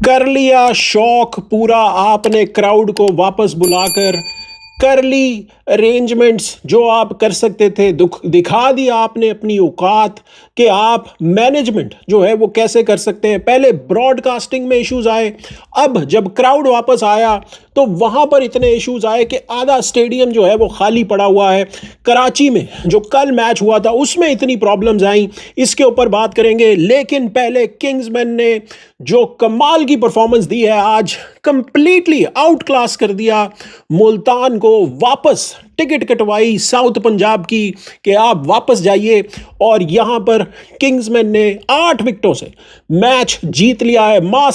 कर लिया शौक पूरा आपने क्राउड को वापस बुलाकर। कर ली अरेंजमेंट्स जो आप कर सकते थे। दिखा दिया आपने अपनी औकात कि आप मैनेजमेंट जो है वो कैसे कर सकते हैं। पहले ब्रॉडकास्टिंग में इश्यूज आए, अब जब क्राउड वापस आया तो वहां पर इतने इश्यूज आए कि आधा स्टेडियम जो है वो खाली पड़ा हुआ है। कराची में जो कल मैच हुआ था उसमें इतनी प्रॉब्लम्स आई, इसके ऊपर बात करेंगे। लेकिन पहले किंग्समैन ने जो कमाल की परफॉर्मेंस दी है, आज कंप्लीटली आउट क्लास कर दिया मुल्तान को। वापस टिकट कटवाई साउथ पंजाब की कि आप वापस जाइए, और यहां पर किंग्समैन ने 8 विकेटों से मैच जीत लिया है। मां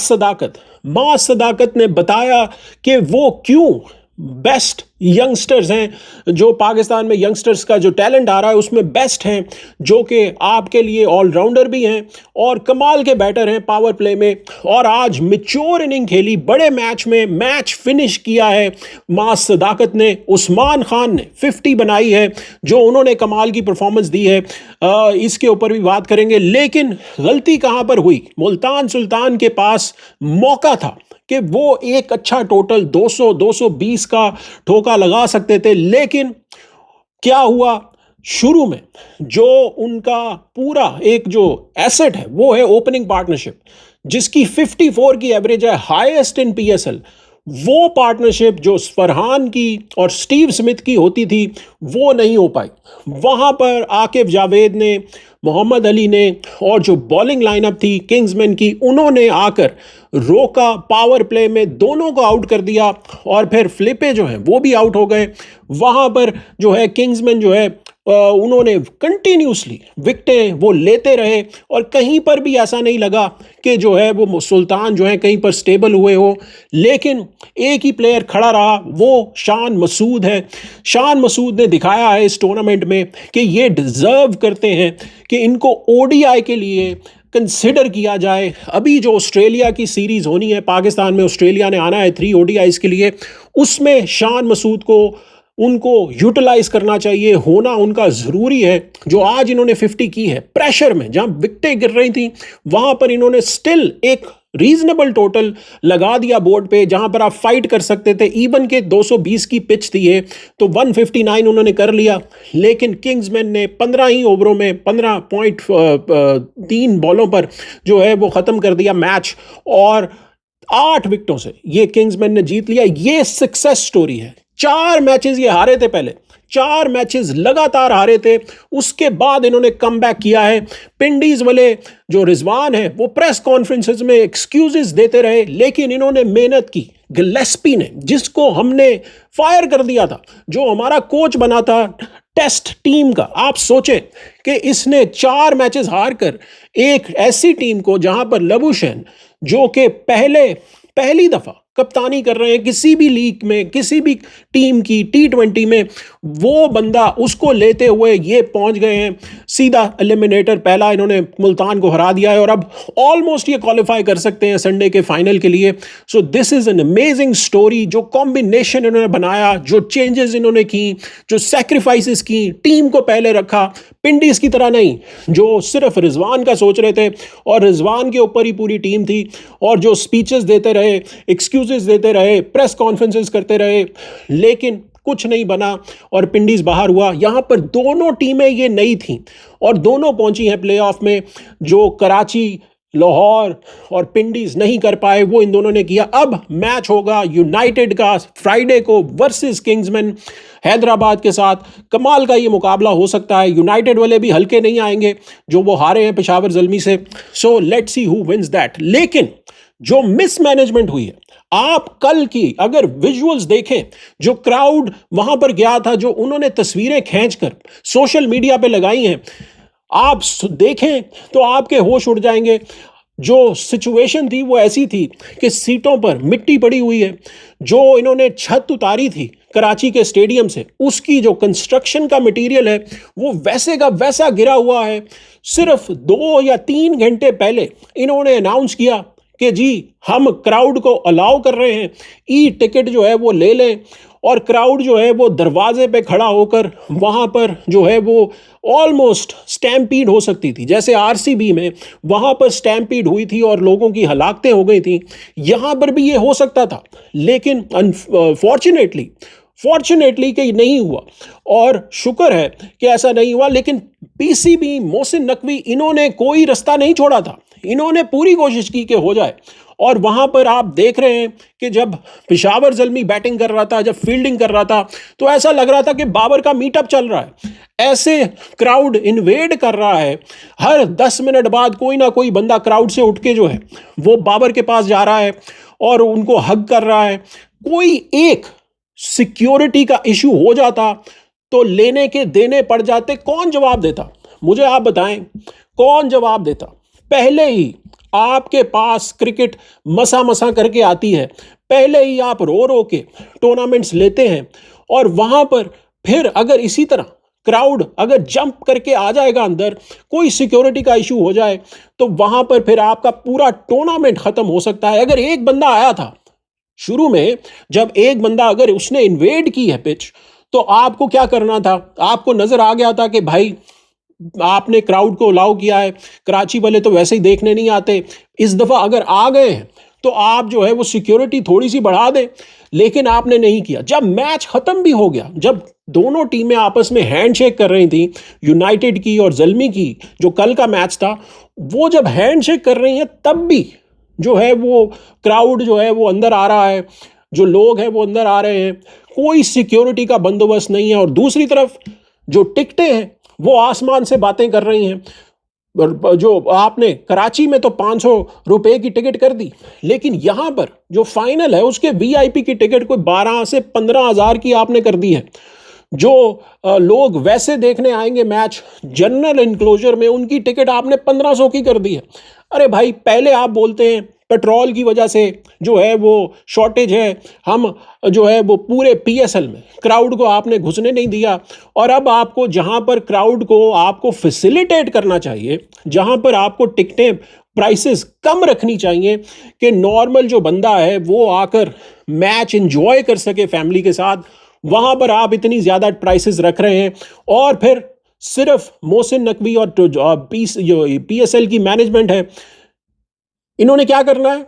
सदाकत ने बताया कि वो क्यों बेस्ट यंगस्टर्स हैं, जो पाकिस्तान में यंगस्टर्स का जो टैलेंट आ रहा है उसमें बेस्ट हैं, जो कि आपके लिए ऑलराउंडर भी हैं और कमाल के बैटर हैं पावर प्ले में। और आज मैच्योर इनिंग खेली, बड़े मैच में मैच फिनिश किया है मां सदाकत ने। उस्मान खान ने 50 बनाई है, जो उन्होंने कमाल की परफॉर्मेंस दी है, इसके ऊपर भी बात करेंगे। लेकिन गलती कहां पर हुई? मुल्तान सुल्तान के पास मौका था कि वो एक अच्छा टोटल 200-220 का ठोका लगा सकते थे। लेकिन क्या हुआ, शुरू में जो उनका पूरा एक जो एसेट है वो है ओपनिंग पार्टनरशिप, जिसकी 54 की एवरेज है, हाईएस्ट इन पीएसएल। वो पार्टनरशिप जो फरहान की और स्टीव स्मिथ की होती थी वो नहीं हो पाई। वहां पर आकिब जावेद ने, मोहम्मद अली ने, और जो बॉलिंग लाइनअप थी किंग्समैन की, उन्होंने आकर रोका, पावर प्ले में दोनों को आउट कर दिया, और फिर फ्लिपे जो है वो भी आउट हो गए। वहां पर जो है किंग्समैन जो है उन्होंने कंटिन्यूसली विकेटें वो लेते रहे, और कहीं पर भी ऐसा नहीं लगा कि जो है वो सुल्तान जो है कहीं पर स्टेबल हुए हो। लेकिन एक ही प्लेयर खड़ा रहा, वो शान मसूद है। शान मसूद ने दिखाया है इस टूर्नामेंट में कि ये डिजर्व करते हैं कि इनको ओडीआई के लिए कंसिडर किया जाए। अभी जो ऑस्ट्रेलिया की सीरीज होनी है पाकिस्तान में, ऑस्ट्रेलिया ने आना है 3 ओडीआईज के लिए, उसमें शान मसूद को उनको यूटिलाइज करना चाहिए, होना उनका ज़रूरी है। जो आज इन्होंने 50 की है, प्रेशर में जहां विकेटें गिर रही थी वहां पर इन्होंने स्टिल एक रीजनेबल टोटल लगा दिया बोर्ड पे, जहां पर आप फाइट कर सकते थे। इवन के 220 की पिच थी है तो 159 उन्होंने कर लिया। लेकिन किंग्समैन ने 15 ही ओवरों में 15.3 बॉलों पर जो है वो ख़त्म कर दिया मैच, और 8 विकेटों से ये किंग्समैन ने जीत लिया। ये सक्सेस स्टोरी है। 4 मैचेस ये हारे थे, पहले 4 मैचेस लगातार हारे थे, उसके बाद इन्होंने कमबैक किया है। पिंडीज वाले जो रिजवान है वो प्रेस कॉन्फ्रेंसेस में एक्सक्यूजेस देते रहे, लेकिन इन्होंने मेहनत की। गिलेस्पी ने, जिसको हमने फायर कर दिया था, जो हमारा कोच बना था टेस्ट टीम का, आप सोचें कि इसने 4 मैचेस हार कर एक ऐसी टीम को, जहां पर लबुशेन जो कि पहली दफा कप्तानी कर रहे हैं किसी भी लीग में, किसी भी टीम की T20 में, वो बंदा, उसको लेते हुए ये पहुंच गए हैं सीधा एलिमिनेटर। पहला इन्होंने मुल्तान को हरा दिया है, और अब ऑलमोस्ट ये क्वालिफाई कर सकते हैं संडे के फाइनल के लिए। So this is an amazing story. जो कॉम्बिनेशन इन्होंने बनाया, जो चेंजेस इन्होंने की, जो सैक्रिफाइसेस की, टीम को पहले रखा। पिंडीज की तरह नहीं, जो सिर्फ रिजवान का सोच रहे थे और रिजवान के ऊपर ही पूरी टीम थी, और जो स्पीचेस देते रहे, एक्सक्यूजेस देते रहे, प्रेस कॉन्फ्रेंसेस करते रहे, लेकिन कुछ नहीं बना और पिंडीज बाहर हुआ। यहां पर दोनों टीमें ये नई थी और दोनों पहुंची हैं प्लेऑफ में। जो कराची, लाहौर और पिंडीज नहीं कर पाए वो इन दोनों ने किया। अब मैच होगा यूनाइटेड का फ्राइडे को वर्सेस किंग्समैन हैदराबाद के साथ। कमाल का ये मुकाबला हो सकता है। यूनाइटेड वाले भी हल्के नहीं आएंगे, जो वो हारे हैं पेशावर ज़ल्मी से। So let's see who wins that. लेकिन जो मिसमैनेजमेंट हुई है, आप कल की अगर विजुअल्स देखें, जो क्राउड वहां पर गया था, जो उन्होंने तस्वीरें खींचकर सोशल मीडिया पे लगाई हैं, आप देखें तो आपके होश उड़ जाएंगे। जो सिचुएशन थी वो ऐसी थी कि सीटों पर मिट्टी पड़ी हुई है। जो इन्होंने छत उतारी थी कराची के स्टेडियम से, उसकी जो कंस्ट्रक्शन का मटेरियल है वो वैसे का वैसा गिरा हुआ है। सिर्फ 2 या 3 घंटे पहले इन्होंने अनाउंस किया कि जी हम क्राउड को अलाउ कर रहे हैं, ई टिकट जो है वो ले लें, और क्राउड जो है वो दरवाजे पे खड़ा होकर वहाँ पर जो है वो ऑलमोस्ट स्टैम्पीड हो सकती थी, जैसे आरसीबी में वहाँ पर स्टैम्पीड हुई थी और लोगों की हलाकतें हो गई थी, यहाँ पर भी ये हो सकता था। लेकिन फॉर्चुनेटली कि नहीं हुआ, और शुक्र है कि ऐसा नहीं हुआ। लेकिन पीसीबी, मोहसिन नकवी, इन्होंने कोई रास्ता नहीं छोड़ा था, इन्होंने पूरी कोशिश की कि हो जाए। और वहां पर आप देख रहे हैं कि जब पेशावर ज़ल्मी बैटिंग कर रहा था, जब फील्डिंग कर रहा था, तो ऐसा लग रहा था कि बाबर का मीटअप चल रहा है। ऐसे क्राउड इन्वेड कर रहा है, हर 10 मिनट बाद कोई ना कोई बंदा क्राउड से उठ के जो है वो बाबर के पास जा रहा है और उनको हग कर रहा है। कोई एक सिक्योरिटी का इशू हो जाता तो लेने के देने पड़ जाते, कौन जवाब देता? मुझे आप बताएं, कौन जवाब देता? पहले ही आपके पास क्रिकेट मसा मसा करके आती है, पहले ही आप रो रो के टूर्नामेंट्स लेते हैं, और वहां पर फिर अगर इसी तरह क्राउड अगर जंप करके आ जाएगा अंदर, कोई सिक्योरिटी का इशू हो जाए, तो वहां पर फिर आपका पूरा टूर्नामेंट खत्म हो सकता है। अगर एक बंदा आया था शुरू में, जब एक बंदा अगर उसने इन्वेड की है पिच, तो आपको क्या करना था? आपको नजर आ गया था कि भाई आपने क्राउड को अलाउ किया है, कराची वाले तो वैसे ही देखने नहीं आते, इस दफा अगर आ गए हैं तो आप जो है वो सिक्योरिटी थोड़ी सी बढ़ा दें। लेकिन आपने नहीं किया। जब मैच खत्म भी हो गया, जब दोनों टीमें आपस में हैंडशेक कर रही थी, यूनाइटेड की और ज़ल्मी की, जो कल का मैच था, वो जब हैंडशेक कर रही हैं तब भी जो है वो क्राउड जो है वो अंदर आ रहा है, जो लोग हैं वो अंदर आ रहे हैं, कोई सिक्योरिटी का बंदोबस्त नहीं है। और दूसरी तरफ जो टिकटें हैं वो आसमान से बातें कर रही हैं। जो आपने कराची में तो 500 रुपए की टिकट कर दी, लेकिन यहां पर जो फाइनल है उसके वीआईपी की टिकट कोई 12 से 15 हजार की आपने कर दी है। जो लोग वैसे देखने आएंगे मैच जनरल इनक्लोजर में, उनकी टिकट आपने 1500 की कर दी है। अरे भाई, पहले आप बोलते हैं पेट्रोल की वजह से जो है वो शॉर्टेज है, हम जो है वो पूरे पीएसएल में क्राउड को आपने घुसने नहीं दिया, और अब आपको जहां पर क्राउड को आपको फैसिलिटेट करना चाहिए, जहां पर आपको टिकटें प्राइसेस कम रखनी चाहिए कि नॉर्मल जो बंदा है वो आकर मैच एंजॉय कर सके फैमिली के साथ, वहां पर आप इतनी ज्यादा प्राइसेस रख रहे हैं। और फिर सिर्फ मोहसिन नकवी और पीएसएल की मैनेजमेंट है, इन्होंने क्या करना है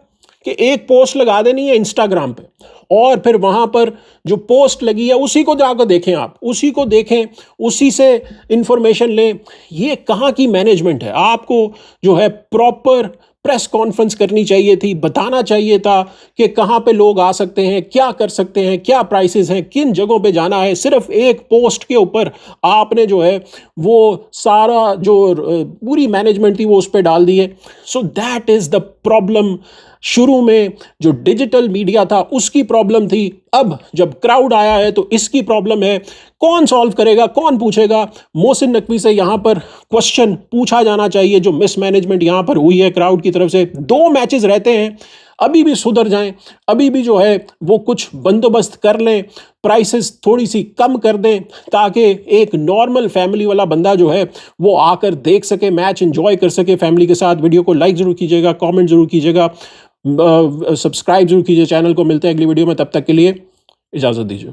कि एक पोस्ट लगा देनी है इंस्टाग्राम पे, और फिर वहां पर जो पोस्ट लगी है उसी को जाकर देखें, आप उसी को देखें, उसी से इंफॉर्मेशन लें। ये कहाँ की मैनेजमेंट है? आपको जो है प्रॉपर प्रेस कॉन्फ्रेंस करनी चाहिए थी, बताना चाहिए था कि कहाँ पे लोग आ सकते हैं, क्या कर सकते हैं, क्या प्राइसेस हैं, किन जगहों पे जाना है। सिर्फ एक पोस्ट के ऊपर आपने जो है वो सारा जो पूरी मैनेजमेंट थी वो उस पर डाल दी है। So that is the problem. शुरू में जो डिजिटल मीडिया था उसकी प्रॉब्लम थी, अब जब क्राउड आया है तो इसकी प्रॉब्लम है। कौन सॉल्व करेगा, कौन पूछेगा? मोहसिन नकवी से यहां पर क्वेश्चन पूछा जाना चाहिए, जो मिसमैनेजमेंट यहां पर हुई है क्राउड की तरफ से। 2 मैचेस रहते हैं, अभी भी सुधर जाएं, अभी भी जो है वो कुछ बंदोबस्त कर लें, प्राइसेस थोड़ी सी कम कर दें, ताकि एक नॉर्मल फैमिली वाला बंदा जो है वो आकर देख सके, मैच एंजॉय कर सके फैमिली के साथ। वीडियो को लाइक जरूर कीजिएगा, कमेंट जरूर कीजिएगा, सब्सक्राइब जरूर कीजिए चैनल को। मिलते हैं अगली वीडियो में, तब तक के लिए इजाज़त दीजिए।